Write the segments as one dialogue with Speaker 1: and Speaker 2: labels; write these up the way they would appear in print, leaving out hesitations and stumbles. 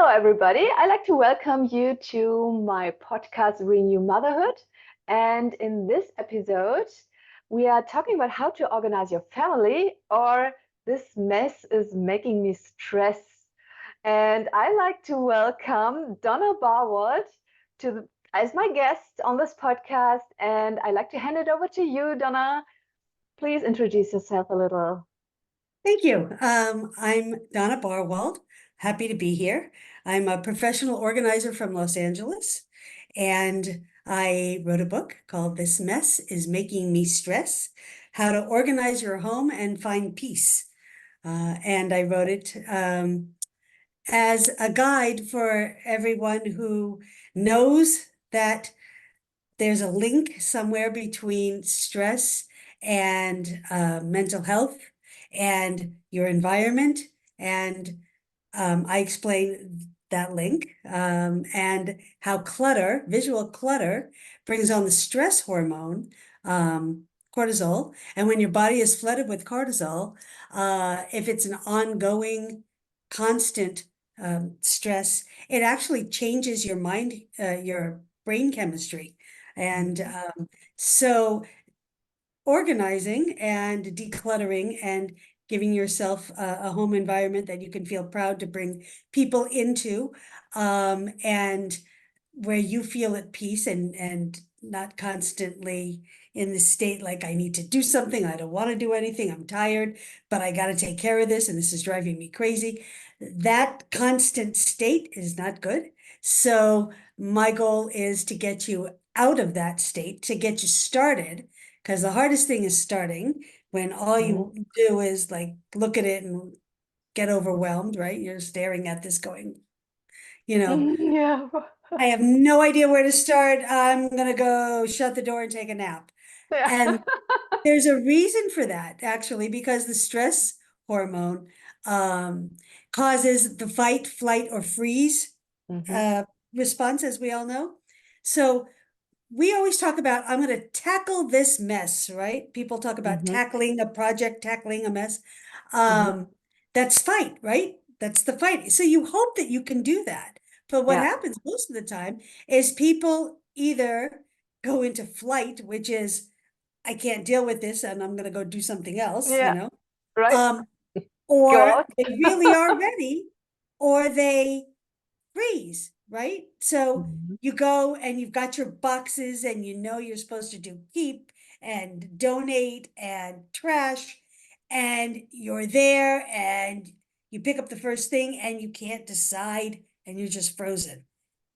Speaker 1: Hello, everybody. I'd like to welcome you to my podcast, Renew Motherhood. And in this episode, we are talking about how to organize your family, or this mess is making me stress. And I like to welcome Donna Barwald as my guest on this podcast. And I'd like to hand it over to you, Donna. Please introduce yourself a little.
Speaker 2: Thank you. I'm Donna Barwald. Happy to be here. I'm a professional organizer from Los Angeles, and I wrote a book called This Mess is Making Me Stress: How to Organize Your Home and Find Peace. And I wrote it as a guide for everyone who knows that there's a link somewhere between stress and mental health and your environment. And I explain that link and how clutter, visual clutter, brings on the stress hormone, cortisol. And when your body is flooded with cortisol, if it's an ongoing, constant stress, it actually changes your mind, your brain chemistry. And so organizing and decluttering and giving yourself a home environment that you can feel proud to bring people into, and where you feel at peace and not constantly in the state like, I need to do something, I don't want to do anything, I'm tired, but I got to take care of this and this is driving me crazy. That constant state is not good. So my goal is to get you out of that state, to get you started, because the hardest thing is starting when all you do is like look at it and get overwhelmed, right? You're staring at this going,
Speaker 1: Yeah.
Speaker 2: I have no idea where to start. I'm gonna go shut the door and take a nap.
Speaker 1: Yeah.
Speaker 2: And there's a reason for that, actually, because the stress hormone causes the fight, flight, or freeze response, as we all know. So we always talk about, I'm going to tackle this mess, right? People talk about tackling a project, tackling a mess. That's fight, right? That's the fight. So you hope that you can do that. But what happens most of the time is people either go into flight, which is, I can't deal with this and I'm going to go do something else,
Speaker 1: Yeah. Right. Go
Speaker 2: or
Speaker 1: out.
Speaker 2: they really are ready, or they freeze, right? So you go and you've got your boxes and you know you're supposed to do keep and donate and trash, and you're there and you pick up the first thing and you can't decide and you're just frozen.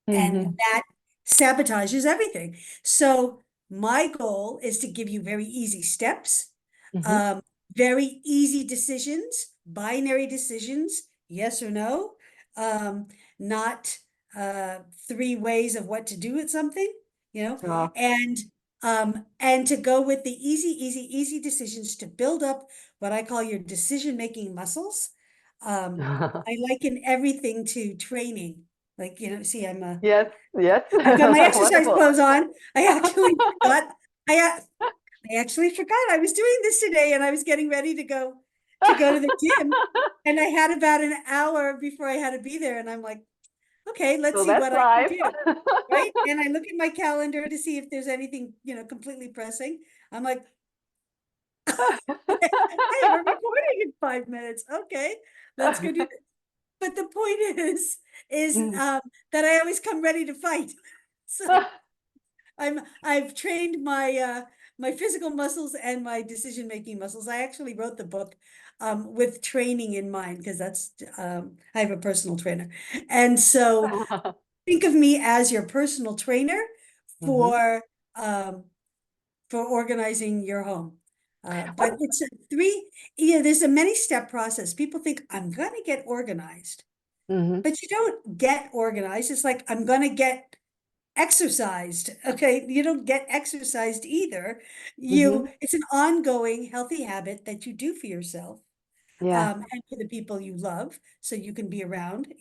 Speaker 2: And that sabotages everything. So my goal is to give you very easy steps, very easy decisions, binary decisions, yes or no, not three ways of what to do with something, and to go with the easy decisions to build up what I call your decision-making muscles. I liken everything to training. Like, see,
Speaker 1: Yes, yes.
Speaker 2: I've got my exercise
Speaker 1: Wonderful.
Speaker 2: clothes on. I actually forgot. I actually forgot I was doing this today, and I was getting ready to go to the gym, and I had about an hour before I had to be there, and I'm like, okay, let's
Speaker 1: So
Speaker 2: see
Speaker 1: that's
Speaker 2: what I can
Speaker 1: life.
Speaker 2: do, right? And I look at my calendar to see if there's anything, completely pressing. I'm like, I have a recording in 5 minutes. Okay, let's go do it. But the point is that I always come ready to fight. So I've trained my my physical muscles and my decision-making muscles. I actually wrote the book with training in mind, because that's I have a personal trainer. And so think of me as your personal trainer for um, organizing your home. But it's there's a many-step process. People think, I'm gonna get organized, but you don't get organized. It's like, I'm gonna get exercised. Okay, you don't get exercised either. It's an ongoing healthy habit that you do for yourself,
Speaker 1: Yeah.
Speaker 2: and for the people you love, so you can be around.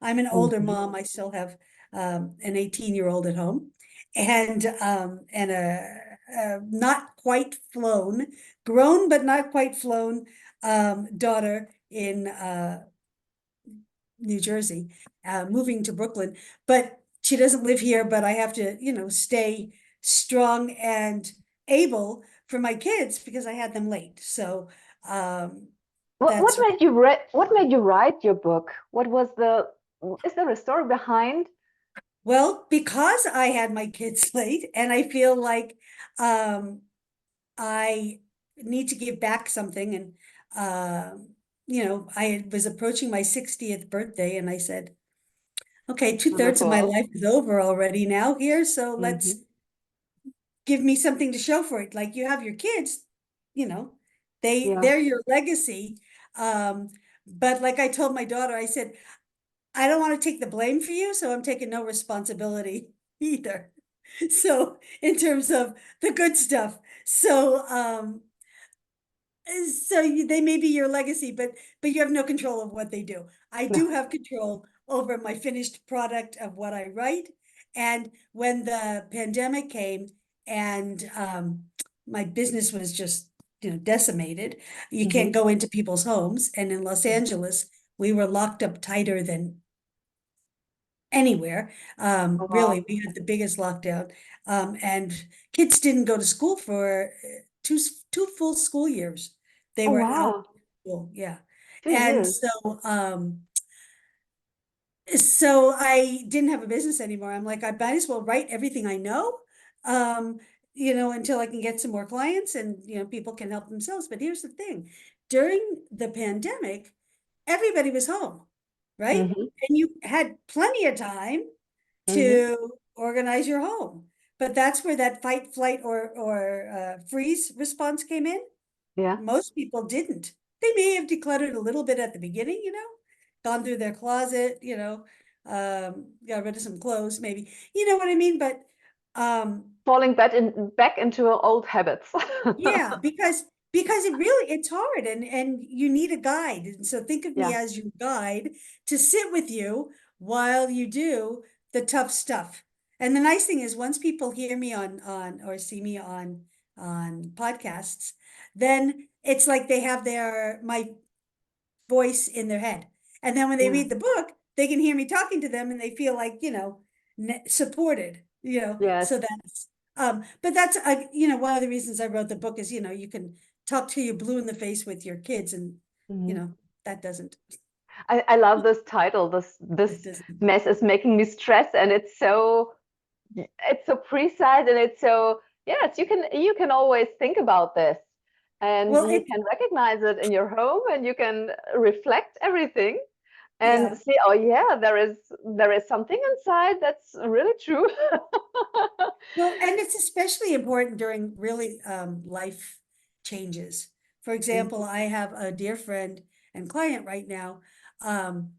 Speaker 2: I'm an older mom. I still have an 18-year-old at home, and a not quite grown but not quite flown daughter in New Jersey. moving to Brooklyn, but she doesn't live here, but I have to, stay strong and able for my kids because I had them late. So
Speaker 1: What
Speaker 2: that's
Speaker 1: made you what made you write your book? What was the is there a story behind?
Speaker 2: well, because I had my kids late and I feel like I need to give back something. And I was approaching my 60th birthday and I said, okay, 2/3 of my
Speaker 1: Wonderful.
Speaker 2: life is over already now here. So let's
Speaker 1: Hmm.
Speaker 2: give me something to show for it. Like you have your kids, you know,
Speaker 1: Yeah.
Speaker 2: they're your legacy. Um, but like I told my daughter, I said, I don't want to take the blame for you, so I'm taking no responsibility either. So in terms of the good stuff. They may be your legacy, but you have no control of what they do. I
Speaker 1: No.
Speaker 2: do have control over my finished product of what I write. And when the pandemic came and my business was just decimated, you
Speaker 1: Hmm.
Speaker 2: can't go into people's homes. And in Los Angeles, we were locked up tighter than anywhere.
Speaker 1: Oh, wow.
Speaker 2: Really, we had the biggest lockdown. And kids didn't go to school for two full school years. They
Speaker 1: Oh,
Speaker 2: were out
Speaker 1: wow.
Speaker 2: of school, yeah.
Speaker 1: 2 years.
Speaker 2: And so I didn't have a business anymore. I'm like, I might as well write everything I know, um, until I can get some more clients and people can help themselves. But here's the thing, during the pandemic, everybody was home, right?
Speaker 1: Hmm.
Speaker 2: And you had plenty of time
Speaker 1: Hmm.
Speaker 2: to organize your home. But that's where that fight, flight, or freeze response came in.
Speaker 1: Yeah.
Speaker 2: Most people didn't. They may have decluttered a little bit at the beginning, gone through their closet, got rid of some clothes, maybe. You know what I mean? But
Speaker 1: Falling back into old habits.
Speaker 2: yeah, because it's hard and you need a guide. And so think of me
Speaker 1: Yeah.
Speaker 2: as your guide to sit with you while you do the tough stuff. And the nice thing is once people hear me on or see me on podcasts, then it's like they have my voice in their head. And then when they
Speaker 1: Yeah.
Speaker 2: read the book, they can hear me talking to them and they feel like, supported,
Speaker 1: Yes.
Speaker 2: so but that's, one of the reasons I wrote the book is, you can talk to you blue in the face with your kids and, you
Speaker 1: Mhm.
Speaker 2: know, that doesn't,
Speaker 1: I love this title.
Speaker 2: it
Speaker 1: This
Speaker 2: doesn't.
Speaker 1: mess is making me stress, and it's so precise, and it's so yes, you can always think about this, and
Speaker 2: Well,
Speaker 1: you can recognize it in your home, and you can reflect everything and
Speaker 2: yeah.
Speaker 1: see, oh yeah, there is something inside that's really true.
Speaker 2: Well, and it's especially important during really life changes. For example,
Speaker 1: Mhm.
Speaker 2: I have a dear friend and client right now, um,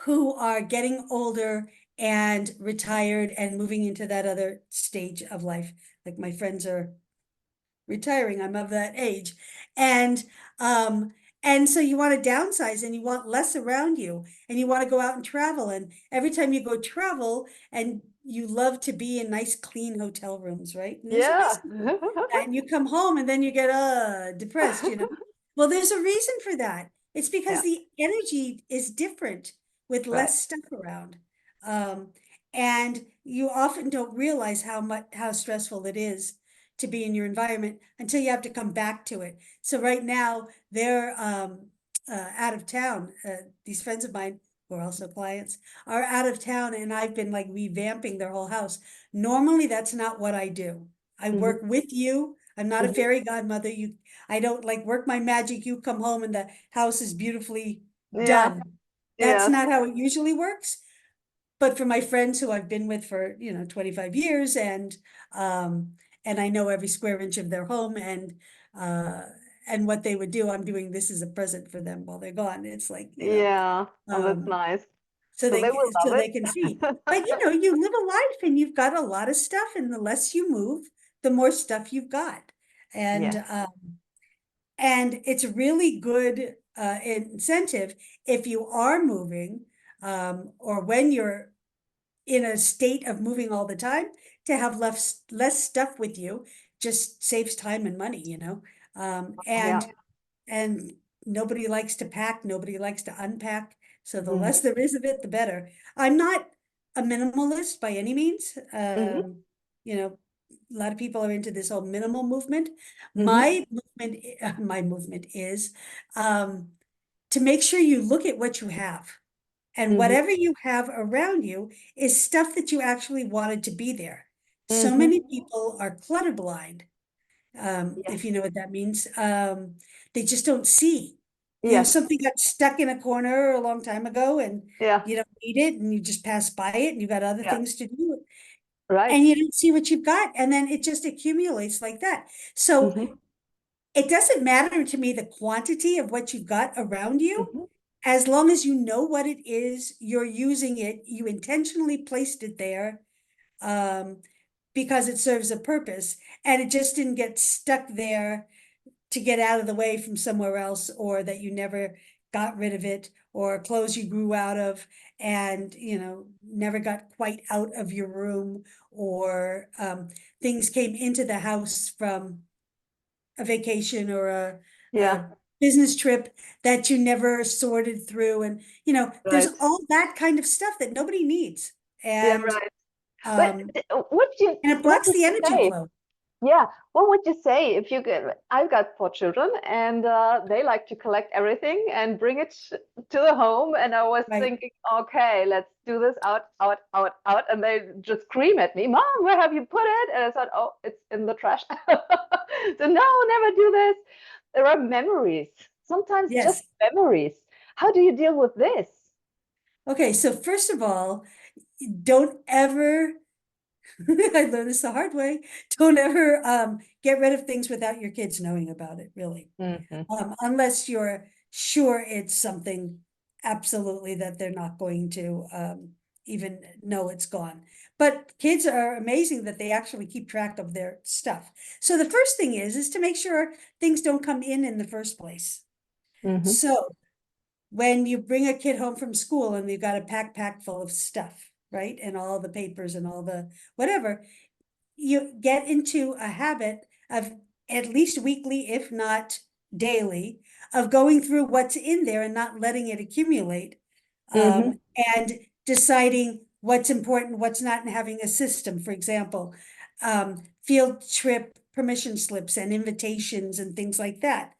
Speaker 2: who are getting older and retired and moving into that other stage of life. Like my friends are retiring, I'm of that age. And um and so you want to downsize and you want less around you and you want to go out and travel. And every time you go travel and you love to be in nice clean hotel rooms, right? And there's a
Speaker 1: Yeah.
Speaker 2: reason for that. And you come home and then you get depressed. Well, there's a reason for that. It's because
Speaker 1: Yeah.
Speaker 2: the energy is different with
Speaker 1: Right.
Speaker 2: less stuff around. Um, and you often don't realize how stressful it is to be in your environment until you have to come back to it. So right now they're out of town. These friends of mine who are also clients are out of town and I've been like revamping their whole house. Normally that's not what I do. I
Speaker 1: Hmm.
Speaker 2: work with you. I'm not a
Speaker 1: Hmm.
Speaker 2: fairy godmother. I don't like work my magic. You come home and the house is beautifully
Speaker 1: Yeah.
Speaker 2: done. That's
Speaker 1: Yes.
Speaker 2: not how it usually works. But for my friends who I've been with for 25 years and I know every square inch of their home uh and what they would do, I'm doing this as a present for them while they're gone. It's like,
Speaker 1: Yeah. Oh, that's
Speaker 2: um
Speaker 1: nice.
Speaker 2: so
Speaker 1: So they
Speaker 2: they
Speaker 1: will
Speaker 2: so
Speaker 1: love
Speaker 2: they can see.
Speaker 1: it.
Speaker 2: But you live a life and you've got a lot of stuff, and the less you move, the more stuff you've got. And
Speaker 1: Yes.
Speaker 2: it's a really good incentive if you are moving, or when you're in a state of moving all the time, to have less stuff with you just saves time and money.
Speaker 1: Yeah.
Speaker 2: And nobody likes to pack, nobody likes to unpack. So the
Speaker 1: Mm-hmm.
Speaker 2: less there is of it, the better. I'm not a minimalist by any means.
Speaker 1: Mm-hmm.
Speaker 2: You know, a lot of people are into this whole minimal movement.
Speaker 1: Mm-hmm.
Speaker 2: My movement is to make sure you look at what you have. And
Speaker 1: Mm-hmm.
Speaker 2: whatever you have around you is stuff that you actually wanted to be there. So
Speaker 1: Mm-hmm.
Speaker 2: many people are clutter blind,
Speaker 1: Yes.
Speaker 2: if you know what that means. They just don't see.
Speaker 1: Yes.
Speaker 2: Something got stuck in a corner a long time ago and
Speaker 1: Yeah.
Speaker 2: you don't need it and you just pass by it and you got other
Speaker 1: Yeah.
Speaker 2: things to do
Speaker 1: Right.
Speaker 2: and you don't see what you've got. And then it just accumulates like that. So
Speaker 1: Mm-hmm.
Speaker 2: it doesn't matter to me the quantity of what you've got around you.
Speaker 1: Mm-hmm.
Speaker 2: As long as you know what it is, you're using it, you intentionally placed it there, um, because it serves a purpose, and it just didn't get stuck there to get out of the way from somewhere else, or that you never got rid of it, or clothes you grew out of and never got quite out of your room, or things came into the house from a vacation or a
Speaker 1: Yeah.
Speaker 2: business trip that you never sorted through. And, there's
Speaker 1: Right.
Speaker 2: all that kind of stuff that nobody needs.
Speaker 1: Yeah.
Speaker 2: And,
Speaker 1: Right. But
Speaker 2: um,
Speaker 1: what
Speaker 2: and it blocks
Speaker 1: would
Speaker 2: the
Speaker 1: you
Speaker 2: energy
Speaker 1: say?
Speaker 2: flow.
Speaker 1: Yeah, what would you say if you get? I've got 4 children, and they like to collect everything and bring it to the home. And I was
Speaker 2: Right.
Speaker 1: thinking, okay, let's do this out, out, out, out, and they just scream at me, "Mom, where have you put it?" And I thought, oh, it's in the trash. So no, never do this. There are memories, sometimes just
Speaker 2: Yes.
Speaker 1: memories. How do you deal with this?
Speaker 2: Okay. So first of all, don't ever, I learned this the hard way. Don't ever get rid of things without your kids knowing about it, really.
Speaker 1: Hmm.
Speaker 2: Unless you're sure it's something absolutely that they're not going to even know it's gone. But kids are amazing that they actually keep track of their stuff. So the first thing is to make sure things don't come in the first place.
Speaker 1: Hmm.
Speaker 2: So when you bring a kid home from school and they've got a pack full of stuff, right? And all the papers and all the whatever, you get into a habit of at least weekly, if not daily, of going through what's in there and not letting it accumulate,
Speaker 1: Hmm.
Speaker 2: and deciding what's important, what's not, and having a system. For example, field trip permission slips and invitations and things like that.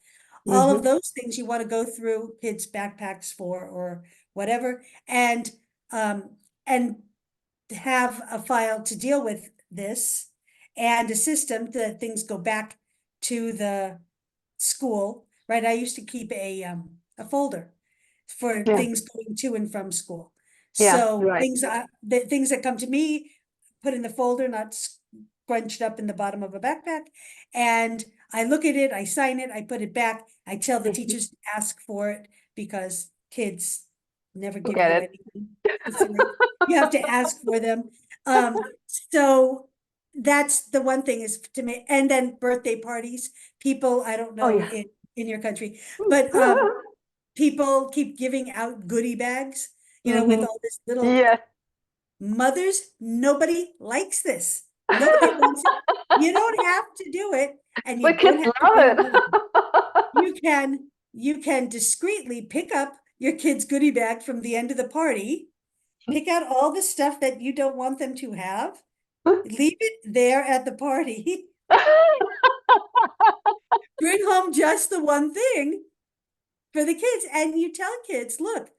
Speaker 2: All of
Speaker 1: Hmm.
Speaker 2: those things you want to go through kids' backpacks for or whatever, um, and have a file to deal with this and a system that things go back to the school, right? I used to keep a folder for
Speaker 1: Yeah.
Speaker 2: things going to and from school.
Speaker 1: Yeah.
Speaker 2: So
Speaker 1: Right.
Speaker 2: things that come to me, put in the folder, not scrunched up in the bottom of a backpack. And I look at it, I sign it, I put it back. I tell the
Speaker 1: Hmm.
Speaker 2: teachers to ask for it because kids never give you
Speaker 1: Forget
Speaker 2: anything. It's like you have to ask for them. So that's the one thing is to me. And then birthday parties, people, I don't
Speaker 1: Oh
Speaker 2: know
Speaker 1: yeah.
Speaker 2: in your country, but people keep giving out goodie bags, with
Speaker 1: Hmm.
Speaker 2: all this little
Speaker 1: Yes.
Speaker 2: mothers. Nobody likes this. Nobody wants it. You don't have to do it, and
Speaker 1: The
Speaker 2: you
Speaker 1: kids
Speaker 2: don't have to
Speaker 1: love
Speaker 2: bring it
Speaker 1: it.
Speaker 2: home. You can discreetly pick up your kid's goodie bag from the end of the party, pick out all the stuff that you don't want them to have, leave it there at the party, bring home just the one thing for the kids, and you tell kids, look,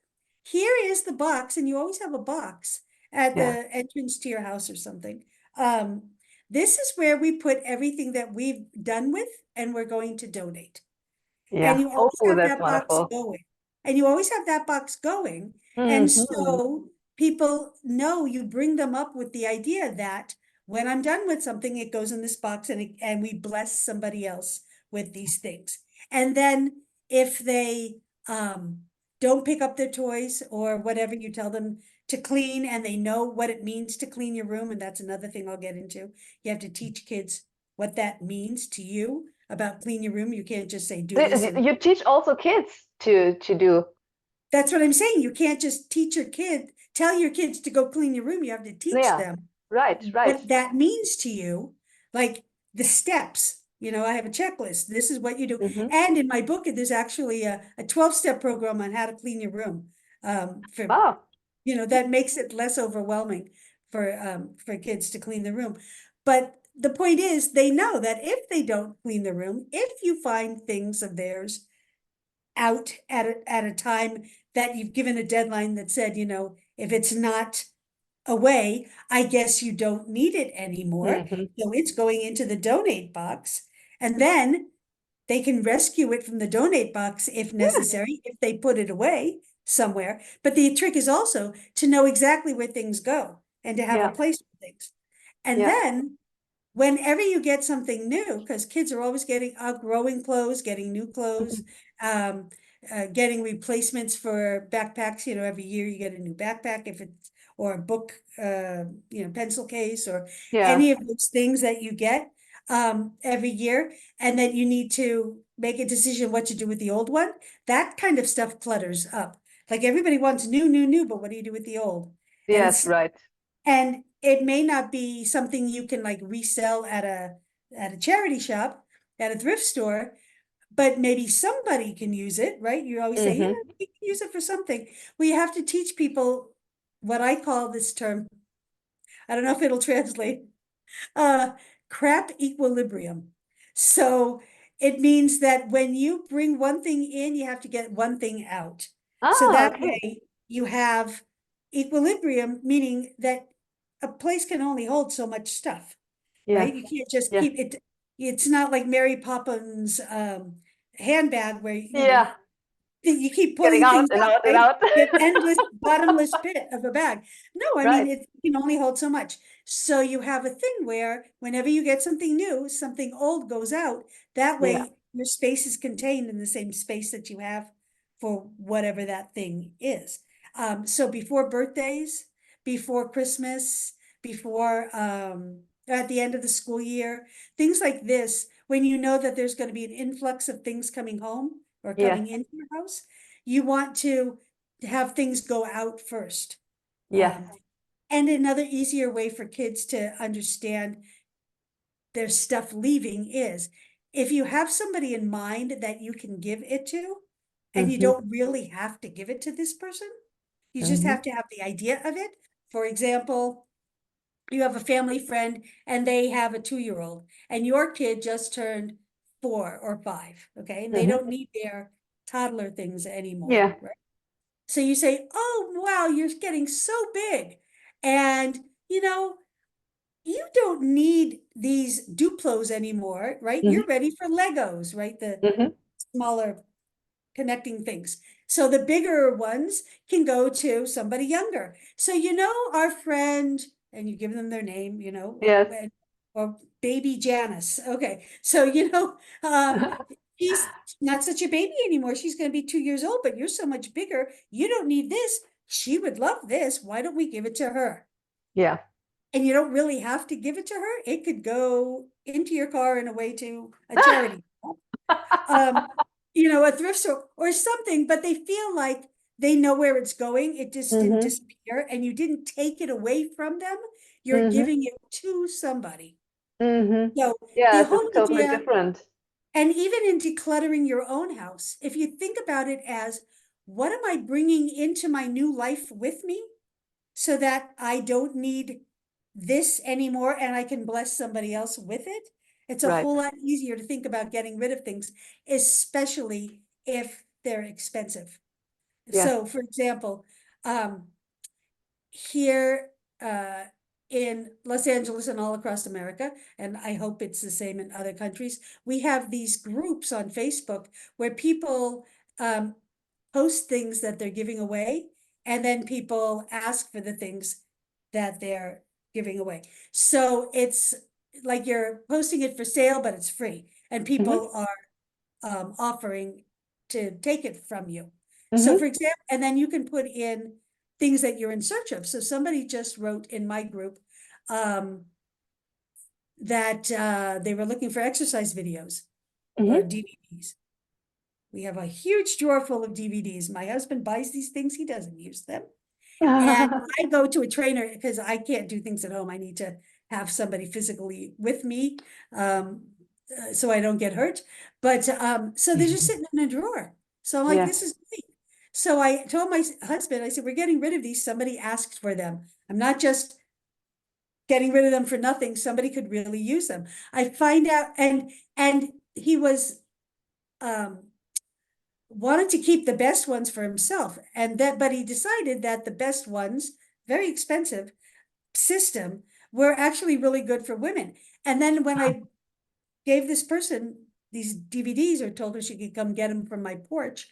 Speaker 2: here is the box, and you always have a box at
Speaker 1: Yeah.
Speaker 2: the entrance to your house or something. Um, this is where we put everything that we've done with, and we're going to donate. And
Speaker 1: Yeah.
Speaker 2: you always
Speaker 1: Oh,
Speaker 2: have
Speaker 1: that's
Speaker 2: that box
Speaker 1: wonderful.
Speaker 2: going. And you always have that box going. And
Speaker 1: Hmm.
Speaker 2: so people know you bring them up with the idea that when I'm done with something, it goes in this box, and we bless somebody else with these things. And then if they don't pick up their toys or whatever, you tell them to clean, and they know what it means to clean your room. And that's another thing I'll get into. You have to teach kids what that means to you about clean your room. You can't just say do this, and
Speaker 1: You teach also kids to do.
Speaker 2: that's what I'm saying. You can't just tell your kids to go clean your room. You have to teach
Speaker 1: Yeah.
Speaker 2: them
Speaker 1: Right. Right.
Speaker 2: what that means to you, like the steps. I have a checklist. This is what you do.
Speaker 1: Hmm.
Speaker 2: And in my book, there's actually a 12-step program on how to clean your room. for,
Speaker 1: Oh.
Speaker 2: that makes it less overwhelming for kids to clean the room. But the point is, they know that if they don't clean the room, if you find things of theirs out at a time that you've given a deadline that said, if it's not away, I guess you don't need it anymore.
Speaker 1: Hmm.
Speaker 2: So it's going into the donate box. And then they can rescue it from the donate box if
Speaker 1: Yeah.
Speaker 2: necessary, if they put it away somewhere. But the trick is also to know exactly where things go and to have a
Speaker 1: Yeah.
Speaker 2: place for things. And
Speaker 1: Yeah.
Speaker 2: then whenever you get something new, because kids are always getting outgrowing clothes, getting new clothes,
Speaker 1: Mhm.
Speaker 2: um, getting replacements for backpacks. Every year you get a new backpack if it's or a book, pencil case or
Speaker 1: Yeah.
Speaker 2: any of those things that you get every year, and then you need to make a decision what to do with the old one. That kind of stuff clutters up. Like everybody wants new, new, new, but what do you do with the old? And
Speaker 1: Yes, right.
Speaker 2: it may not be something you can like resell at a charity shop, at a thrift store, but maybe somebody can use it, right? You always say,
Speaker 1: Hmm.
Speaker 2: we can use it for something. Well, you have to teach people what I call this term. I don't know if it'll translate. Uh, Crap equilibrium. So it means that when you bring one thing in, you have to get one thing out. So
Speaker 1: Ah,
Speaker 2: that
Speaker 1: okay.
Speaker 2: way you have equilibrium, meaning that a place can only hold so much stuff,
Speaker 1: Yeah.
Speaker 2: right? You can't just
Speaker 1: Yeah.
Speaker 2: keep it. It's not like Mary Poppins handbag where,
Speaker 1: Yeah.
Speaker 2: you keep
Speaker 1: Getting
Speaker 2: pulling
Speaker 1: out
Speaker 2: things
Speaker 1: and
Speaker 2: out,
Speaker 1: out and
Speaker 2: right?
Speaker 1: out.
Speaker 2: You have endless, bottomless pit of a bag. No, I mean,
Speaker 1: Right.
Speaker 2: it can only hold so much. So you have a thing where whenever you get something new, something old goes out. That
Speaker 1: Yeah.
Speaker 2: way your space is contained in the same space that you have for whatever that thing is. So before birthdays, before Christmas, before at the end of the school year, things like this, when you know that there's going to be an influx of things coming home or
Speaker 1: Yes.
Speaker 2: coming into your house, you want to have things go out first.
Speaker 1: Yes.
Speaker 2: Um, and another easier way for kids to understand their stuff leaving is if you have somebody in mind that you can give it to, and you
Speaker 1: Hmm.
Speaker 2: don't really have to give it to this person, you just
Speaker 1: Hmm.
Speaker 2: have to have the idea of it. For example, you have a family friend and they have a 2-year-old, and your kid just turned 4 or 5, okay? And they
Speaker 1: Hmm.
Speaker 2: don't need their toddler things anymore,
Speaker 1: Yeah.
Speaker 2: right? So you say, oh, wow, you're getting so big. And, you don't need these Duplos anymore, right?
Speaker 1: Hmm.
Speaker 2: You're ready for Legos, right? The
Speaker 1: Hmm.
Speaker 2: smaller connecting things. So the bigger ones can go to somebody younger. So, our friend, and you give them their name,
Speaker 1: Yes.
Speaker 2: or baby Janice. Okay. So, she's not such a baby anymore. She's going to be 2 years old, but you're so much bigger. You don't need this. She would love this. Why don't we give it to her?
Speaker 1: Yeah.
Speaker 2: And you don't really have to give it to her. It could go into your car and away to a charity. um, a thrift store or something, but they feel like they know where it's going. It just didn't
Speaker 1: Hmm.
Speaker 2: disappear, and you didn't take it away from them. You're
Speaker 1: Hmm.
Speaker 2: giving it to somebody.
Speaker 1: Hmm.
Speaker 2: So the
Speaker 1: Yes, it's
Speaker 2: whole
Speaker 1: totally
Speaker 2: idea,
Speaker 1: different.
Speaker 2: and even in decluttering your own house, if you think about it as what am I bringing into my new life with me so that I don't need this anymore and I can bless somebody else with it. It's a
Speaker 1: Right.
Speaker 2: whole lot easier to think about getting rid of things, especially if they're expensive.
Speaker 1: Yes.
Speaker 2: So, for example, um, here uh, in Los Angeles and all across America, and I hope it's the same in other countries, we have these groups on Facebook where people um, post things that they're giving away, and then people ask for the things that they're giving away. So it's like you're posting it for sale, but it's free, and
Speaker 1: Hmm.
Speaker 2: people are offering to take it from you. So,
Speaker 1: Hmm.
Speaker 2: for example, and then you can put in things that you're in search of. So somebody just wrote in my group um, that they were looking for exercise videos or
Speaker 1: Hmm.
Speaker 2: DVDs. We have a huge drawer full of DVDs. My husband buys these things, he doesn't use them. And I go to a trainer because I can't do things at home. I need to have somebody physically with me so I don't get hurt. But so they're just sitting in a drawer. So I'm like,
Speaker 1: Yeah.
Speaker 2: this is great. So I told my husband, I said, we're getting rid of these. Somebody asked for them. I'm not just getting rid of them for nothing. Somebody could really use them. I find out, and he was wanted to keep the best ones for himself. And that, but he decided that the best ones, very expensive system, were actually really good for women. And then when I gave this person these DVDs or told her she could come get them from my porch,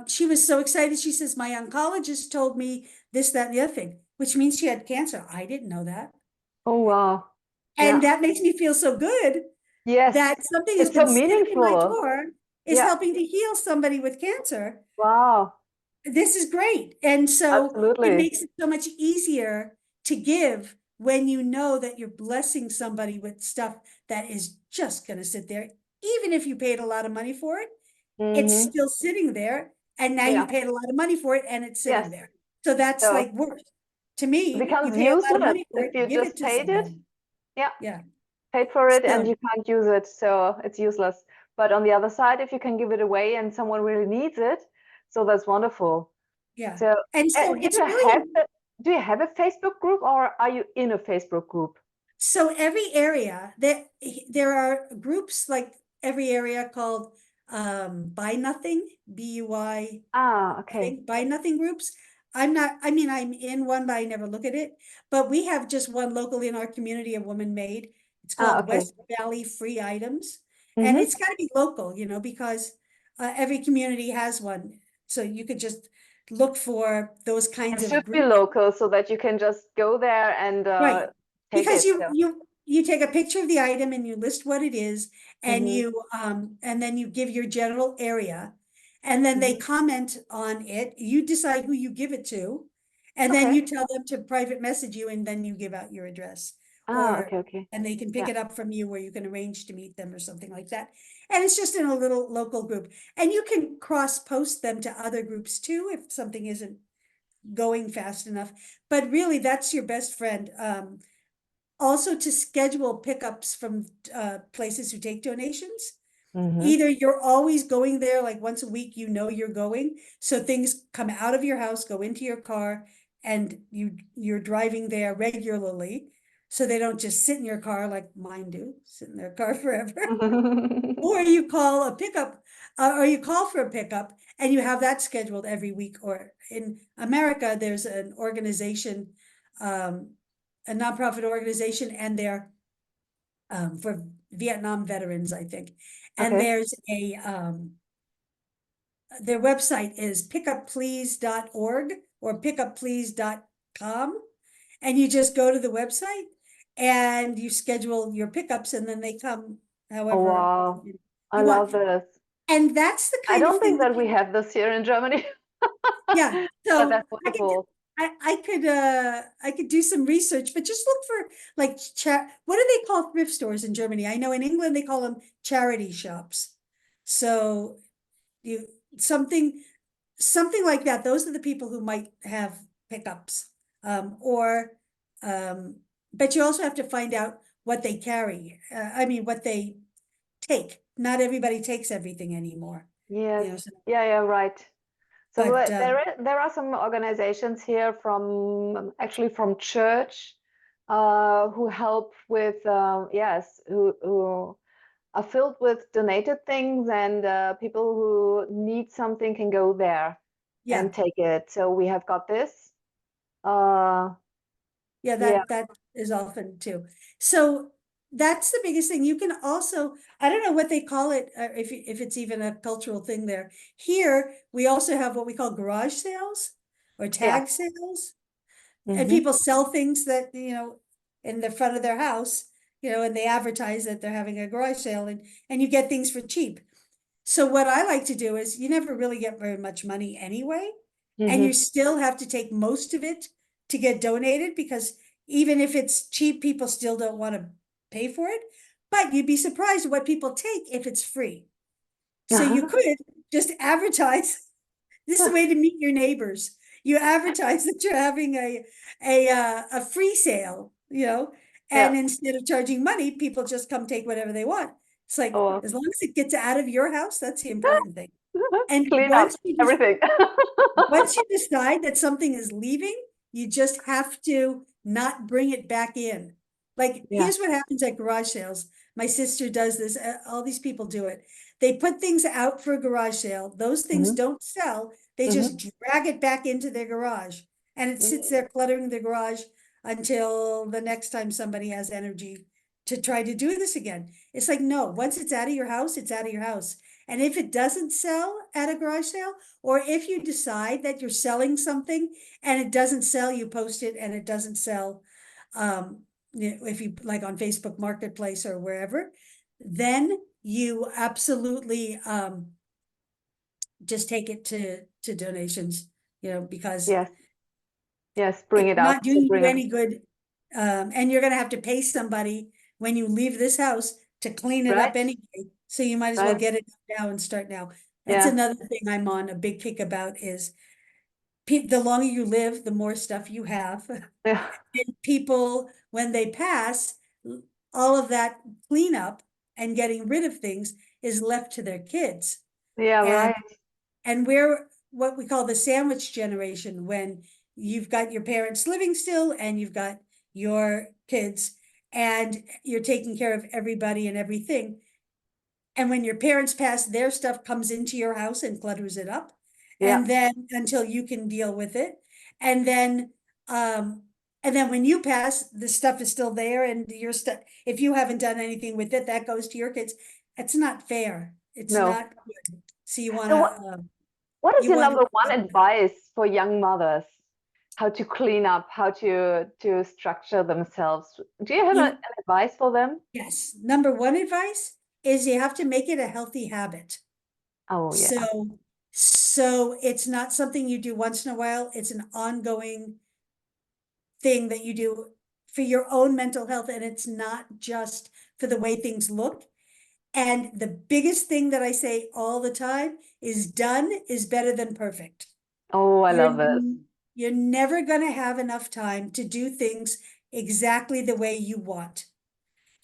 Speaker 2: she was so excited. She says, my oncologist told me this, that, and the other thing, which means she had cancer. I didn't know that.
Speaker 1: Oh, wow.
Speaker 2: And
Speaker 1: Yeah.
Speaker 2: that makes me feel so good
Speaker 1: Yes.
Speaker 2: that something has
Speaker 1: It's so
Speaker 2: been sitting in my
Speaker 1: meaningful.
Speaker 2: drawer is
Speaker 1: Yeah.
Speaker 2: helping to heal somebody with cancer.
Speaker 1: Wow.
Speaker 2: This is great. And so it
Speaker 1: Absolutely.
Speaker 2: makes it so much easier to give when you know that you're blessing somebody with stuff that is just going to sit there. Even if you paid a lot of money for it, it's
Speaker 1: Mm-hmm.
Speaker 2: still sitting there. And now you
Speaker 1: Yeah.
Speaker 2: paid a lot of money for it and it's
Speaker 1: Yes.
Speaker 2: sitting there. So that's
Speaker 1: So
Speaker 2: like worth. To
Speaker 1: it
Speaker 2: me, you
Speaker 1: becomes
Speaker 2: pay a lot of
Speaker 1: useless
Speaker 2: money for
Speaker 1: if
Speaker 2: it,
Speaker 1: you
Speaker 2: give it
Speaker 1: just
Speaker 2: to
Speaker 1: paid it.
Speaker 2: somebody.
Speaker 1: Yeah.
Speaker 2: Yeah.
Speaker 1: Paid for it and
Speaker 2: So
Speaker 1: you can't use it, so it's useless. But on the other side, if you can give it away and someone really needs it, so that's wonderful.
Speaker 2: yeah.
Speaker 1: So,
Speaker 2: And so
Speaker 1: do
Speaker 2: it's
Speaker 1: you have
Speaker 2: really
Speaker 1: do you have a Facebook group or are you in a Facebook group?
Speaker 2: so every area that there are groups like every area called Buy Nothing, BUI
Speaker 1: Ah, okay.
Speaker 2: nothing, Buy Nothing groups. I'm not, I mean, I'm in one, but I never look at it. But we have just one locally in our community, a woman made. It's
Speaker 1: Ah,
Speaker 2: called
Speaker 1: okay.
Speaker 2: West Valley Free Items. And
Speaker 1: Mm-hmm.
Speaker 2: it's got to be local, because every community has one. So you could just look for those
Speaker 1: It
Speaker 2: kinds of
Speaker 1: should be
Speaker 2: groups.
Speaker 1: local so that you can just go there and
Speaker 2: Right.
Speaker 1: take
Speaker 2: Because
Speaker 1: it.
Speaker 2: you
Speaker 1: So,
Speaker 2: you you take a picture of the item and you list what it is and
Speaker 1: mm-hmm.
Speaker 2: and then you give your general area and then they
Speaker 1: Mm-hmm.
Speaker 2: comment on it. You decide who you give it to and then
Speaker 1: Okay.
Speaker 2: you tell them to private message you and then you give out your address
Speaker 1: Ah,
Speaker 2: or
Speaker 1: okay, okay.
Speaker 2: and they can pick
Speaker 1: Yeah.
Speaker 2: it up from you or you can arrange to meet them or something like that. And it's just in a little local group. And you can cross post them to other groups too if something isn't going fast enough. But really, that's your best friend. Also to schedule pickups from places who take donations.
Speaker 1: Mm-hmm.
Speaker 2: Either you're always going there, like once a week, you're going, so things come out of your house, go into your car, and you're driving there regularly, so they don't just sit in your car like mine do, sit in their car forever. Or you call a pickup, or you call for a pickup, and you have that scheduled every week. Or in America, there's an organization, um, a nonprofit organization, and they're for Vietnam veterans, I think. And
Speaker 1: Okay.
Speaker 2: there's their website is pickupplease.org or pickupplease.com. And you just go to the website and you schedule your pickups and then they come
Speaker 1: Oh,
Speaker 2: however
Speaker 1: wow. I
Speaker 2: you want.
Speaker 1: love this.
Speaker 2: And that's the
Speaker 1: I
Speaker 2: kind of
Speaker 1: don't
Speaker 2: thing
Speaker 1: think
Speaker 2: that
Speaker 1: that we have this here in Germany,
Speaker 2: yeah.
Speaker 1: but
Speaker 2: So
Speaker 1: that's wonderful.
Speaker 2: I could do some research, but just look for like what do they call thrift stores in Germany? I know in England they call them charity shops. So you something something like that. Those are the people who might have pickups. Or but you also have to find out what they carry. I mean what they take. Not everybody takes everything anymore.
Speaker 1: Yes.
Speaker 2: So,
Speaker 1: Yeah, yeah, right. So
Speaker 2: but
Speaker 1: there are some organizations here from actually from church who help with yes, who are filled with donated things and people who need something can go there
Speaker 2: yeah.
Speaker 1: and take it. So we have got this. Uh,
Speaker 2: Yeah,
Speaker 1: yeah,
Speaker 2: that is often too. So that's the biggest thing. You can also, I don't know what they call it, if it's even a cultural thing there. Here, we also have what we call garage sales or
Speaker 1: yeah.
Speaker 2: tag sales. And
Speaker 1: Mm-hmm.
Speaker 2: people sell things that, in the front of their house, and they advertise that they're having a garage sale and you get things for cheap. So what I like to do is you never really get very much money anyway, and you
Speaker 1: Mm-hmm.
Speaker 2: still have to take most of it to get donated because even if it's cheap, people still don't want to pay for it. But you'd be surprised what people take if it's free. So you could just advertise. This is a way to meet your neighbors. You advertise that you're having a free sale,
Speaker 1: Yeah.
Speaker 2: and instead of charging money, people just come take whatever they want. It's like
Speaker 1: Oh,
Speaker 2: as long as it gets out of your house, that's the important thing. And
Speaker 1: Clean up everything.
Speaker 2: once you decide that something is leaving, you just have to not bring it back in. Like,
Speaker 1: Yeah.
Speaker 2: here's what happens at garage sales. My sister does this, all these people do it. They put things out for a garage sale. Those things
Speaker 1: Hmm.
Speaker 2: don't sell. They just
Speaker 1: Hmm.
Speaker 2: drag it back into their garage. And it sits there cluttering the garage until the next time somebody has energy to try to do this again. It's like, no, once it's out of your house, it's out of your house. And if it doesn't sell at a garage sale, or if you decide that you're selling something and it doesn't sell, you post it and it doesn't sell, if you like on Facebook Marketplace or wherever, then you absolutely just take it to donations, because
Speaker 1: Yes. Yes. Bring
Speaker 2: it's
Speaker 1: it out.
Speaker 2: not doing you
Speaker 1: Bring it.
Speaker 2: any good. And you're gonna have to pay somebody when you leave this house to clean it up
Speaker 1: Right.
Speaker 2: anyway. So you might as well
Speaker 1: Right.
Speaker 2: get it now and start now. That's
Speaker 1: Yeah.
Speaker 2: another thing I'm on a big kick about is the longer you live, the more stuff you have.
Speaker 1: Yeah.
Speaker 2: And people, when they pass, all of that cleanup and getting rid of things is left to their kids.
Speaker 1: Yeah.
Speaker 2: And
Speaker 1: Right.
Speaker 2: we're what we call the sandwich generation, when you've got your parents living still and you've got your kids and you're taking care of everybody and everything. And when your parents pass, their stuff comes into your house and clutters it up.
Speaker 1: Yeah.
Speaker 2: And then until you can deal with it. And then um and then when you pass, the stuff is still there and your stuff, if you haven't done anything with it, that goes to your kids. It's not fair. It's
Speaker 1: No.
Speaker 2: not good. So
Speaker 1: So what is
Speaker 2: you
Speaker 1: your
Speaker 2: want to
Speaker 1: number one advice for young mothers? How to clean up, how to structure themselves. Do you have an
Speaker 2: you
Speaker 1: advice for them?
Speaker 2: yes, number one advice is you have to make it a healthy habit.
Speaker 1: Oh yeah.
Speaker 2: So it's not something you do once in a while, it's an ongoing thing that you do for your own mental health, and it's not just for the way things look. And the biggest thing that I say all the time is done is better than perfect.
Speaker 1: Oh, I
Speaker 2: You're
Speaker 1: love this.
Speaker 2: you're never going to have enough time to do things exactly the way you want.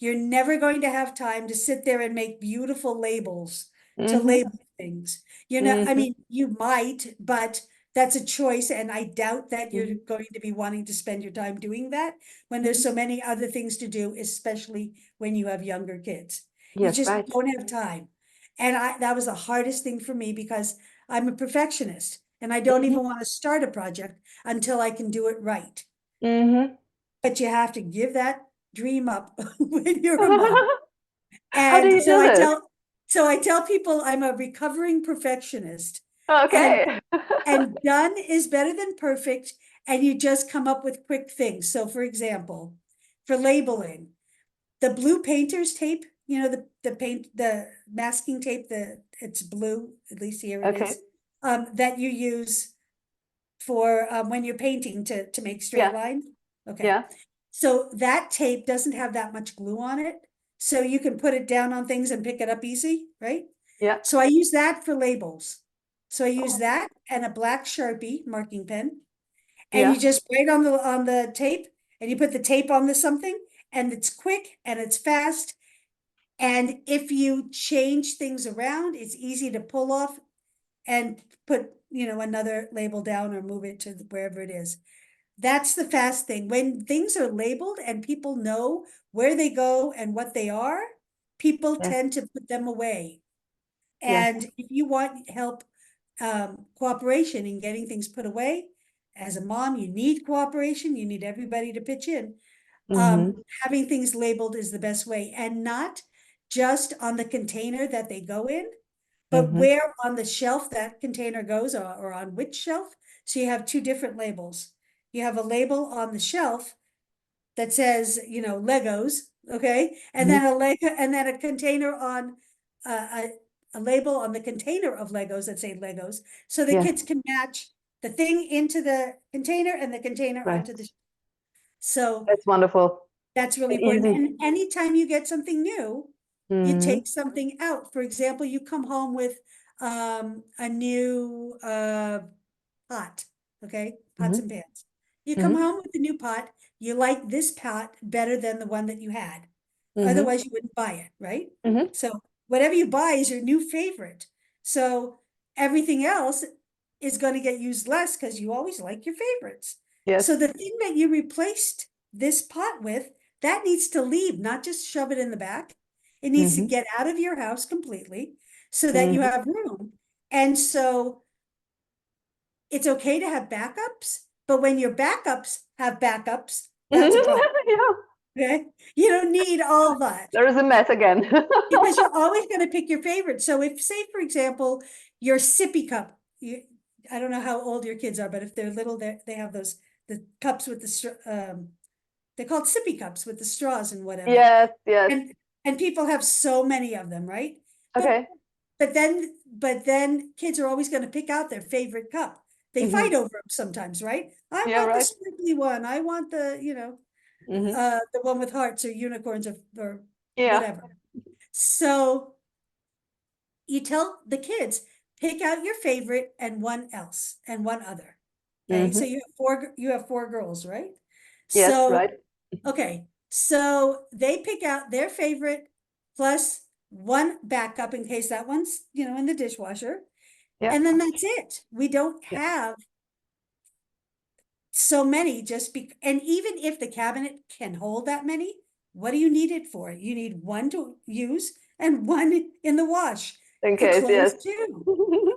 Speaker 2: You're never going to have time to sit there and make beautiful labels to
Speaker 1: Mm-hmm.
Speaker 2: label things. I
Speaker 1: Mm-hmm.
Speaker 2: mean, you might, but that's a choice. And I doubt that you're
Speaker 1: Mm-hmm.
Speaker 2: going to be wanting to spend your time doing that when there's
Speaker 1: Hmm.
Speaker 2: so many other things to do, especially when you have younger kids. You
Speaker 1: Yes,
Speaker 2: just
Speaker 1: right.
Speaker 2: don't have time. And that was the hardest thing for me because I'm a perfectionist and I don't
Speaker 1: Mm-hmm.
Speaker 2: even want to start a project until I can do it right.
Speaker 1: Mm-hmm.
Speaker 2: But you have to give that dream up when you're a mom.
Speaker 1: How do
Speaker 2: And
Speaker 1: you do this?
Speaker 2: so I tell people I'm a recovering perfectionist, and
Speaker 1: Okay.
Speaker 2: done is better than perfect, and you just come up with quick things. So for example, for labeling, the blue painter's tape, the masking tape, it's blue, at least here it
Speaker 1: Okay.
Speaker 2: is, that you use for when you're painting to make straight
Speaker 1: Yeah.
Speaker 2: lines. Okay.
Speaker 1: Yeah.
Speaker 2: So that tape doesn't have that much glue on it. So you can put it down on things and pick it up easy, right?
Speaker 1: Yeah.
Speaker 2: So I use that for labels. So I use
Speaker 1: Oh,
Speaker 2: that and a black Sharpie marking pen. And you
Speaker 1: yeah.
Speaker 2: just write on the tape and you put the tape on the something and it's quick and it's fast. And if you change things around, it's easy to pull off and put, another label down or move it to wherever it is. That's the fast thing. When things are labeled and people know where they go and what they are, people
Speaker 1: Yes.
Speaker 2: tend to put them away.
Speaker 1: Yes.
Speaker 2: And if you want help, cooperation in getting things put away, as a mom, you need cooperation. You need everybody to pitch in.
Speaker 1: Mm-hmm.
Speaker 2: Having things labeled is the best way, and not just on the container that they go in, but
Speaker 1: Mm-hmm.
Speaker 2: where on the shelf that container goes, or on which shelf. So you have two different labels. You have a label on the shelf that says, Legos, okay? And
Speaker 1: Mm-hmm.
Speaker 2: then a container on a label on the container of Legos that say Legos. So the
Speaker 1: Yes.
Speaker 2: kids can match the thing into the container and the container
Speaker 1: Right.
Speaker 2: onto the. So
Speaker 1: That's wonderful
Speaker 2: that's really
Speaker 1: and
Speaker 2: important.
Speaker 1: easy.
Speaker 2: And anytime you get something new, you
Speaker 1: Mm-hmm.
Speaker 2: take something out. For example, you come home with a new pot, okay? Pots
Speaker 1: Mm-hmm.
Speaker 2: and pans. You come
Speaker 1: Mm-hmm.
Speaker 2: home with a new pot, you like this pot better than the one that you had.
Speaker 1: Mm-hmm.
Speaker 2: Otherwise, you wouldn't buy it, right?
Speaker 1: Mm-hmm.
Speaker 2: So whatever you buy is your new favorite. So everything else is going to get used less because you always like your favorites.
Speaker 1: Yes.
Speaker 2: So the thing that you replaced this pot with, that needs to leave, not just shove it in the back. It needs to
Speaker 1: Mm-hmm.
Speaker 2: get out of your house completely so that you
Speaker 1: Mm-hmm.
Speaker 2: have room. And so it's okay to have backups, but when your backups have backups, that's a problem.
Speaker 1: Yeah.
Speaker 2: Okay. You don't need all that
Speaker 1: There is a mess again.
Speaker 2: because you're always going to pick your favorite. So if, say, for example, your sippy cup, I don't know how old your kids are, but if they're little, they have those, the cups with they're called sippy cups with the straws and whatever.
Speaker 1: Yes, yes.
Speaker 2: And people have so many of them, right? But
Speaker 1: Okay.
Speaker 2: but then kids are always going to pick out their favorite cup. They
Speaker 1: Mm-hmm.
Speaker 2: fight over them sometimes, right? I
Speaker 1: Yeah,
Speaker 2: want the
Speaker 1: right.
Speaker 2: sparkly one. I want
Speaker 1: Mm-hmm.
Speaker 2: the one with hearts or unicorns or
Speaker 1: Yeah.
Speaker 2: whatever. So you tell the kids, pick out your favorite and one else and one other. Okay,
Speaker 1: Mm-hmm.
Speaker 2: so you have four girls, right?
Speaker 1: Yes,
Speaker 2: So
Speaker 1: right.
Speaker 2: okay, so they pick out their favorite plus one backup in case that one's, in the dishwasher.
Speaker 1: Yeah.
Speaker 2: And then that's it. We don't
Speaker 1: Yeah.
Speaker 2: have so many and even if the cabinet can hold that many, what do you need it for? You need one to use and one in the wash.
Speaker 1: In
Speaker 2: The
Speaker 1: case, yes.
Speaker 2: clothes too.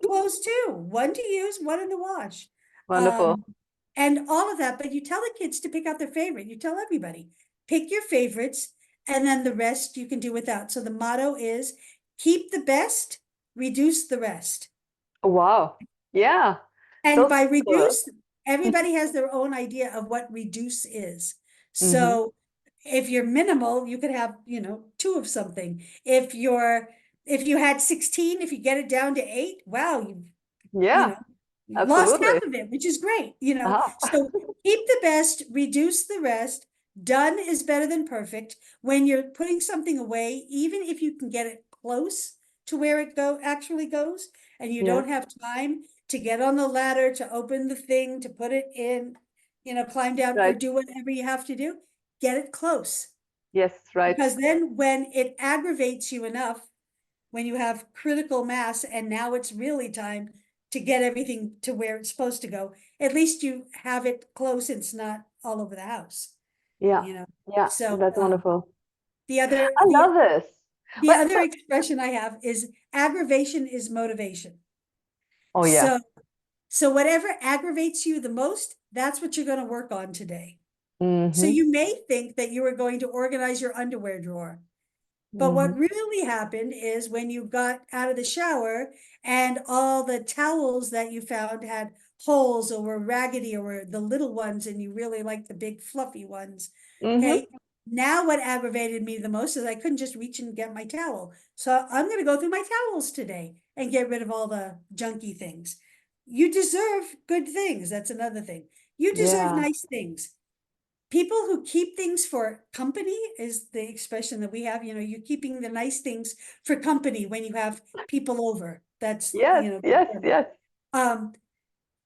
Speaker 2: The clothes too. One to use, one in the wash.
Speaker 1: Wonderful.
Speaker 2: Um, and all of that, but you tell the kids to pick out their favorite. You tell everybody, pick your favorites, and then the rest you can do without. So the motto is keep the best, reduce the rest.
Speaker 1: Wow. Yeah.
Speaker 2: And
Speaker 1: So
Speaker 2: by
Speaker 1: simple.
Speaker 2: reduce, everybody has their own idea of what reduce is.
Speaker 1: Mm-hmm.
Speaker 2: So if you're minimal, you could have, two of something. If you had 16, if you get it down to 8, wow, you
Speaker 1: Yeah,
Speaker 2: know, lost
Speaker 1: absolutely.
Speaker 2: half of it, which is great,
Speaker 1: Uh-huh.
Speaker 2: So keep the best, reduce the rest. Done is better than perfect. When you're putting something away, even if you can get it close to where it actually goes, and you
Speaker 1: Yes.
Speaker 2: don't have time to get on the ladder, to open the thing, to put it in, climb down or
Speaker 1: Right.
Speaker 2: do whatever you have to do, get it close.
Speaker 1: Yes, right.
Speaker 2: Because then when it aggravates you enough, when you have critical mass and now it's really time to get everything to where it's supposed to go, at least you have it close and it's not all over the house,
Speaker 1: Yeah.
Speaker 2: you know.
Speaker 1: Yeah,
Speaker 2: So
Speaker 1: that's wonderful.
Speaker 2: the other
Speaker 1: I
Speaker 2: the
Speaker 1: love this.
Speaker 2: the
Speaker 1: But
Speaker 2: other expression I have is aggravation is motivation.
Speaker 1: oh yeah.
Speaker 2: So whatever aggravates you the most, that's what you're going to work on today. So
Speaker 1: Mm-hmm.
Speaker 2: you may think that you were going to organize your underwear drawer. But
Speaker 1: Mm-hmm.
Speaker 2: what really happened is when you got out of the shower and all the towels that you found had holes or were raggedy or were the little ones and you really liked the big fluffy ones.
Speaker 1: Mm-hmm.
Speaker 2: Okay. Now what aggravated me the most is I couldn't just reach and get my towel. So I'm going to go through my towels today and get rid of all the junky things. You deserve good things. That's another thing. You deserve
Speaker 1: Yeah.
Speaker 2: nice things. People who keep things for company is the expression that we have. You're keeping the nice things for company when you have people over. That's,
Speaker 1: Yes, yes, yes.
Speaker 2: um,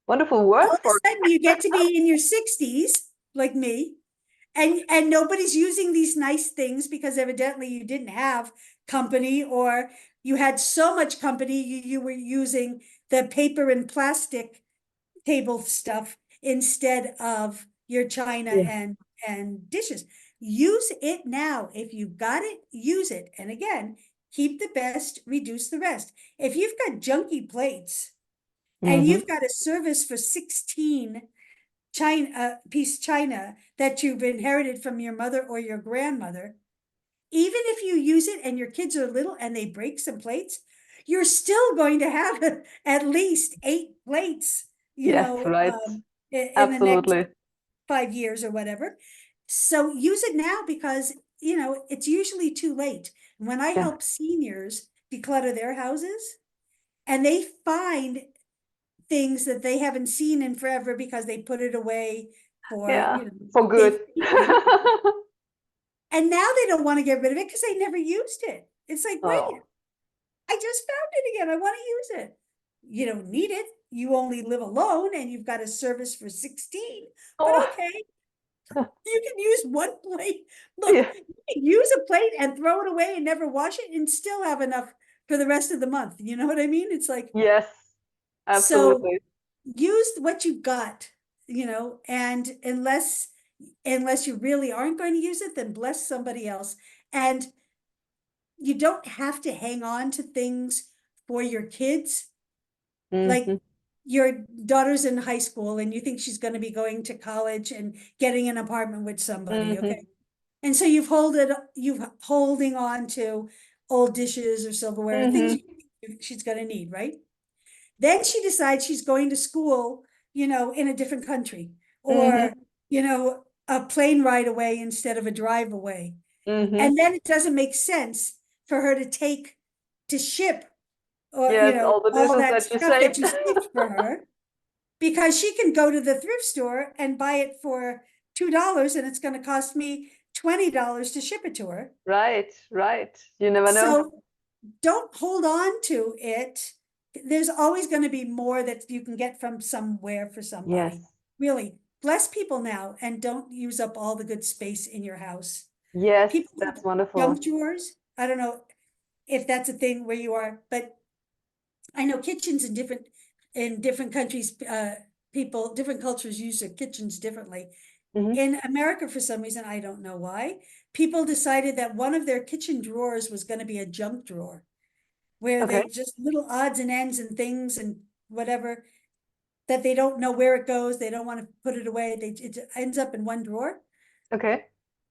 Speaker 1: Wonderful
Speaker 2: all
Speaker 1: word
Speaker 2: of a
Speaker 1: for
Speaker 2: sudden you get to be in your 60s, like me, and nobody's using these nice things because evidently you didn't have company, or you had so much company, you were using the paper and plastic table stuff instead of your china
Speaker 1: yeah.
Speaker 2: and dishes. Use it now. If you've got it, use it. And again, keep the best, reduce the rest. If you've got junky plates and
Speaker 1: Mm-hmm.
Speaker 2: you've got a service for 16 piece china that you've inherited from your mother or your grandmother, even if you use it and your kids are little and they break some plates, you're still going to have at least 8 plates,
Speaker 1: Yes, right.
Speaker 2: in the next
Speaker 1: Absolutely.
Speaker 2: 5 years or whatever. So use it now because, it's usually too late. When I
Speaker 1: Yeah.
Speaker 2: help seniors declutter their houses and they find things that they haven't seen in forever because they put it away for,
Speaker 1: Yeah. For
Speaker 2: they've
Speaker 1: good.
Speaker 2: seen it and now they don't want to get rid of it because they never used it. It's like, wait,
Speaker 1: Oh.
Speaker 2: I just found it again. I want to use it. You don't need it. You only live alone and you've got a service for 16, but
Speaker 1: Oh.
Speaker 2: okay, you can use one plate. Look,
Speaker 1: Yeah.
Speaker 2: you can use a plate and throw it away and never wash it and still have enough for the rest of the month. You know what I mean? It's like,
Speaker 1: Yes.
Speaker 2: So
Speaker 1: Absolutely.
Speaker 2: use what you got, and unless you really aren't going to use it, then bless somebody else. And you don't have to hang on to things for your kids. Like
Speaker 1: Hmm.
Speaker 2: your daughter's in high school and you think she's going to be going to college and getting an apartment with somebody, okay?
Speaker 1: Hmm.
Speaker 2: And so you've holding on to old dishes or silverware, things
Speaker 1: Hmm.
Speaker 2: she's going to need, right? Then she decides she's going to school, in a different country,
Speaker 1: Hmm.
Speaker 2: or, a plane ride away instead of a drive away.
Speaker 1: Hmm.
Speaker 2: And then it doesn't make sense for her to ship, or,
Speaker 1: Yes, all the
Speaker 2: all
Speaker 1: dishes
Speaker 2: that
Speaker 1: that you
Speaker 2: stuff that
Speaker 1: saved.
Speaker 2: you saved for her, because she can go to the thrift store and buy it for $2 and it's going to cost me $20 to ship it to her.
Speaker 1: Right, right. You never know.
Speaker 2: So don't hold on to it. There's always going to be more that you can get from somewhere for somebody.
Speaker 1: Yes,
Speaker 2: Really, bless people now and don't use up all the good space in your house.
Speaker 1: yes,
Speaker 2: People have
Speaker 1: that's wonderful.
Speaker 2: junk drawers. I don't know if that's a thing where you are, but I know kitchens in different countries, people, different cultures use their kitchens differently.
Speaker 1: Hmm.
Speaker 2: In America, for some reason, I don't know why, people decided that one of their kitchen drawers was going to be a junk drawer, where
Speaker 1: Okay,
Speaker 2: they just little odds and ends and things and whatever that they don't know where it goes. They don't want to put it away. It ends up in one drawer.
Speaker 1: okay.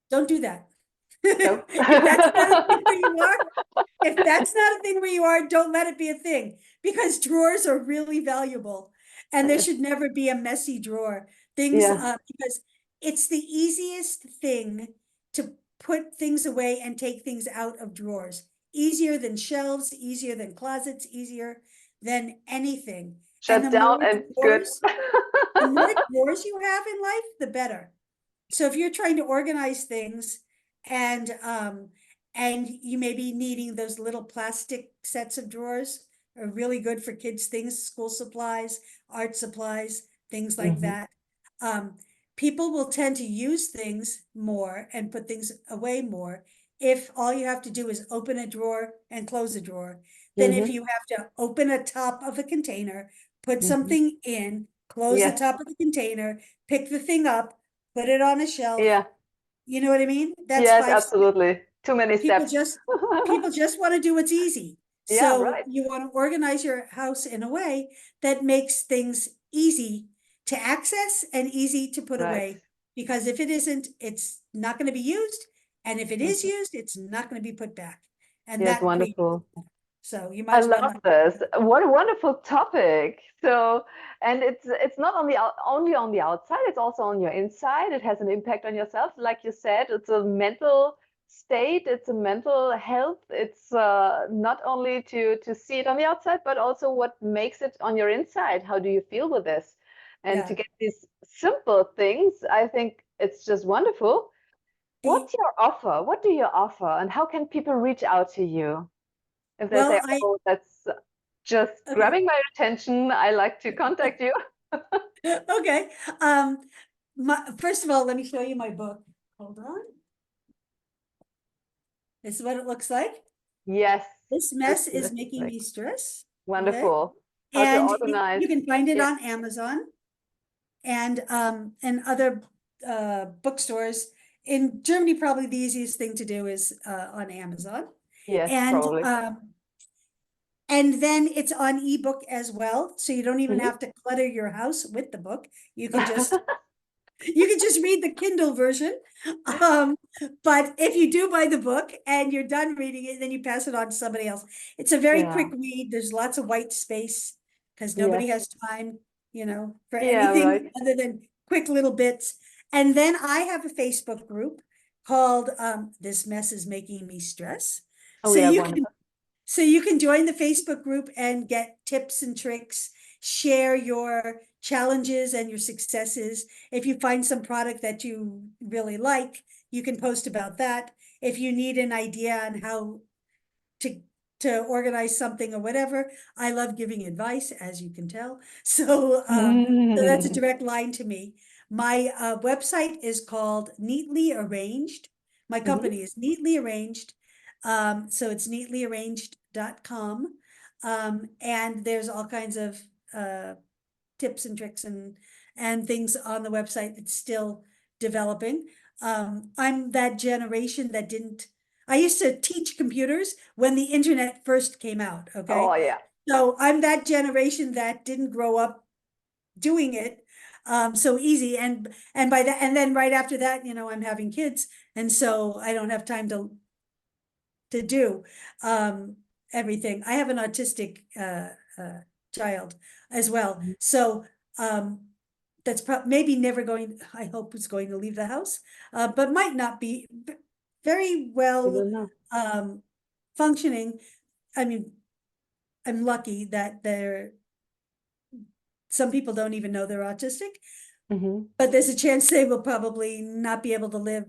Speaker 2: Don't do that.
Speaker 1: No.
Speaker 2: If that's not a thing where you are, if that's not a thing where you are, don't let it be a thing, because drawers are really valuable and there should never be a messy drawer. Things,
Speaker 1: Yeah,
Speaker 2: because it's the easiest thing to put things away and take things out of drawers. Easier than shelves, easier than closets, easier than anything. And
Speaker 1: shut down and good.
Speaker 2: the more drawers you have in life, the better. So if you're trying to organize things and you may be needing those little plastic sets of drawers, are really good for kids' things, school supplies, art supplies, things like
Speaker 1: Hmm.
Speaker 2: that. Um, People will tend to use things more and put things away more if all you have to do is open a drawer and close a drawer. Then if
Speaker 1: Hmm.
Speaker 2: you have to open a top of a container, put
Speaker 1: Hmm.
Speaker 2: something in, close the
Speaker 1: Yes,
Speaker 2: top of the container, pick the thing up, put it on a shelf.
Speaker 1: yeah,
Speaker 2: You know what I mean? That's
Speaker 1: yes,
Speaker 2: 5 steps.
Speaker 1: absolutely. Too many
Speaker 2: People
Speaker 1: steps.
Speaker 2: just people just want to do what's easy.
Speaker 1: Yeah,
Speaker 2: So
Speaker 1: right,
Speaker 2: you want to organize your house in a way that makes things easy to access and easy to put
Speaker 1: right.
Speaker 2: away. Because if it isn't, it's not going to be used. And if it is
Speaker 1: Mhm.
Speaker 2: used, it's not going to be put back. And
Speaker 1: Yes,
Speaker 2: that way,
Speaker 1: wonderful.
Speaker 2: so you
Speaker 1: I
Speaker 2: might as well
Speaker 1: love
Speaker 2: not.
Speaker 1: this. What a wonderful topic. So, and it's not only on the outside, it's also on your inside. It has an impact on yourself. Like you said, it's a mental state, it's a mental health. It's not only to see it on the outside, but also what makes it on your inside. How do you feel with this? And to
Speaker 2: Yeah.
Speaker 1: get these simple things, I think it's just wonderful.
Speaker 2: The-
Speaker 1: What's your offer? What do you offer? And how can people reach out to you? If they say,
Speaker 2: Well, I
Speaker 1: oh, that's just
Speaker 2: okay.
Speaker 1: grabbing my attention, I like to contact you.
Speaker 2: Okay. First of all, let me show you my book. Hold on. This is what it looks like.
Speaker 1: Yes,
Speaker 2: This
Speaker 1: this
Speaker 2: mess is
Speaker 1: this is
Speaker 2: making
Speaker 1: like
Speaker 2: me stress. Okay.
Speaker 1: wonderful. How to
Speaker 2: And
Speaker 1: organize.
Speaker 2: you can find it
Speaker 1: Yeah.
Speaker 2: on Amazon and other bookstores. In Germany, probably the easiest thing to do is on Amazon.
Speaker 1: Yes,
Speaker 2: And
Speaker 1: probably.
Speaker 2: and then it's on ebook as well. So you don't even
Speaker 1: Mhm.
Speaker 2: have to clutter your house with the book. You can just read the Kindle version. Um, but if you do buy the book and you're done reading it, then you pass it on to somebody else. It's a very
Speaker 1: Yeah.
Speaker 2: quick read. There's lots of white space because nobody
Speaker 1: Yes.
Speaker 2: has time, for
Speaker 1: Yeah,
Speaker 2: anything
Speaker 1: right.
Speaker 2: other than quick little bits. And then I have a Facebook group called This Mess is Making Me Stress.
Speaker 1: Oh,
Speaker 2: So
Speaker 1: yeah,
Speaker 2: you can
Speaker 1: wonderful.
Speaker 2: so you can join the Facebook group and get tips and tricks, share your challenges and your successes. If you find some product that you really like, you can post about that. If you need an idea on how to to organize something or whatever, I love giving advice, as you can tell. So that's a direct line to me. My website is called Neatly Arranged. My
Speaker 1: Mhm.
Speaker 2: company is Neatly Arranged. So it's neatlyarranged.com. And there's all kinds of tips and tricks and things on the website. It's still developing. I'm that generation that didn't. I used to teach computers when the internet first came out.
Speaker 1: Oh
Speaker 2: Okay,
Speaker 1: yeah.
Speaker 2: so I'm that generation that didn't grow up doing it so easy, and by that, and then right after that, I'm having kids, and so I don't have time to do everything. I have an autistic child as well,
Speaker 1: Mhm.
Speaker 2: so that's maybe never going. I hope is going to leave the house, but might not be very
Speaker 1: You
Speaker 2: well
Speaker 1: don't know.
Speaker 2: functioning. I mean, I'm lucky that some people don't even know they're autistic,
Speaker 1: Hmm.
Speaker 2: but there's a chance they will probably not be able to live,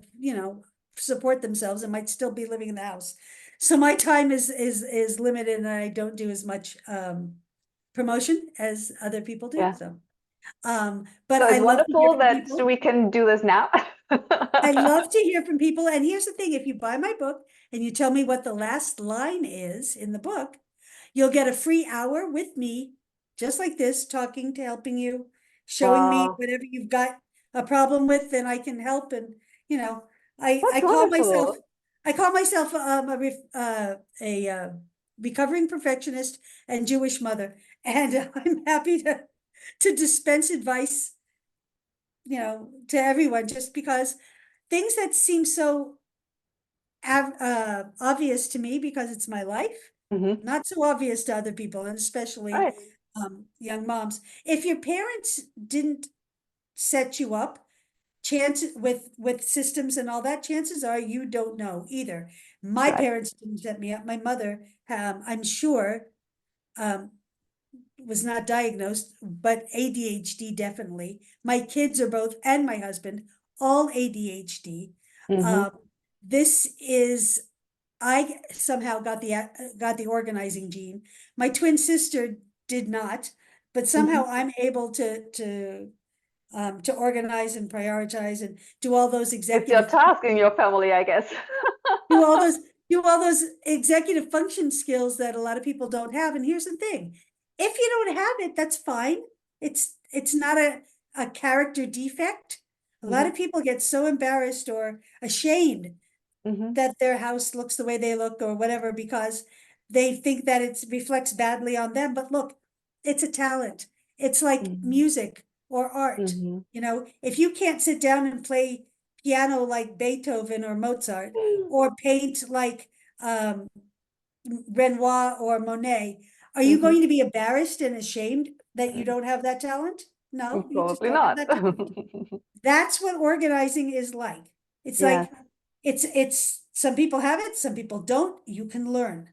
Speaker 2: support themselves and might still be living in the house. So my time is limited, and I don't do as much promotion as other people do.
Speaker 1: Yeah.
Speaker 2: But
Speaker 1: So
Speaker 2: I
Speaker 1: it's
Speaker 2: love to hear
Speaker 1: wonderful
Speaker 2: from
Speaker 1: that
Speaker 2: people.
Speaker 1: we can do this now.
Speaker 2: I love to hear from people. And here's the thing, if you buy my book and you tell me what the last line is in the book, you'll get a free hour with me, just like this, talking to helping you, showing me
Speaker 1: Wow,
Speaker 2: whatever you've got a problem with, and I can help. And, you know, I
Speaker 1: that's
Speaker 2: call myself,
Speaker 1: wonderful.
Speaker 2: a recovering perfectionist and Jewish mother. And I'm happy to dispense advice, to everyone, just because things that seem so obvious to me because it's my life,
Speaker 1: Hmm.
Speaker 2: not so obvious to other people, and especially
Speaker 1: Right.
Speaker 2: young moms. If your parents didn't set you up, chance with systems and all that, chances are you don't know either. My
Speaker 1: Right.
Speaker 2: parents didn't set me up. My mother, I'm sure, um, was not diagnosed, but ADHD definitely. My kids are both, and my husband, all ADHD.
Speaker 1: Hmm.
Speaker 2: Um, this is, I somehow got the organizing gene. My twin sister did not, but
Speaker 1: Hmm.
Speaker 2: somehow I'm able to organize and prioritize and do all those
Speaker 1: It's your
Speaker 2: executive
Speaker 1: task in your family, I guess.
Speaker 2: do all those do all those executive function skills that a lot of people don't have. And here's the thing, if you don't have it, that's fine. It's not a character defect. A lot
Speaker 1: Hmm.
Speaker 2: of people get so embarrassed or ashamed
Speaker 1: Hmm.
Speaker 2: that their house looks the way they look or whatever because they think that it reflects badly on them. But look, it's a talent. It's like
Speaker 1: Hmm.
Speaker 2: music or art.
Speaker 1: Hmm.
Speaker 2: If you can't sit down and play piano like Beethoven or Mozart, or paint like um, Renoir or Monet, are you
Speaker 1: Hmm.
Speaker 2: going to be embarrassed and ashamed that you don't have that talent? No, you just
Speaker 1: Probably
Speaker 2: don't have
Speaker 1: not.
Speaker 2: that talent. That's what organizing is like. It's
Speaker 1: Yes.
Speaker 2: like it's some people have it, some people don't. You can learn.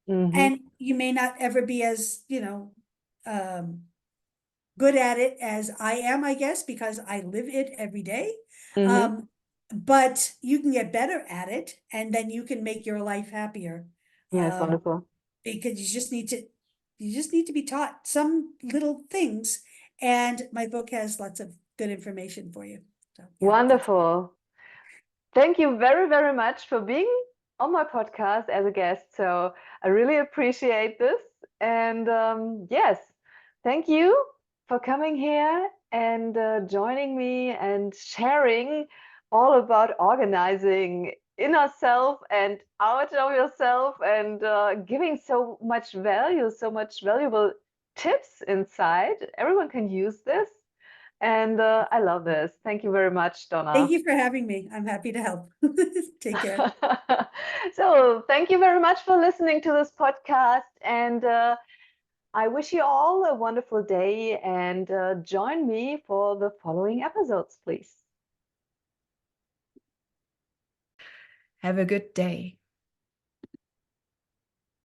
Speaker 1: Hmm.
Speaker 2: And you may not ever be as, good at it as I am, I guess, because I live it every day.
Speaker 1: Hmm.
Speaker 2: Um, but you can get better at it, and then you can make your life happier.
Speaker 1: Yes,
Speaker 2: Um,
Speaker 1: wonderful.
Speaker 2: because you just need to be taught some little things. And my book has lots of good information for you. So yeah, thank you.
Speaker 1: Wonderful. Thank you very, very much for being on my podcast as a guest. So I really appreciate this. And yes, thank you for coming here and joining me and sharing all about organizing inner self and out of yourself and giving so much value, so much valuable tips inside. Everyone can use this. And I love this. Thank you very much,
Speaker 2: Thank
Speaker 1: Donna.
Speaker 2: you for having me. I'm happy to help. Take care.
Speaker 1: So, thank you very much for listening to this podcast. And I wish you all a wonderful day and join me for the following episodes, please.
Speaker 3: Have a good day.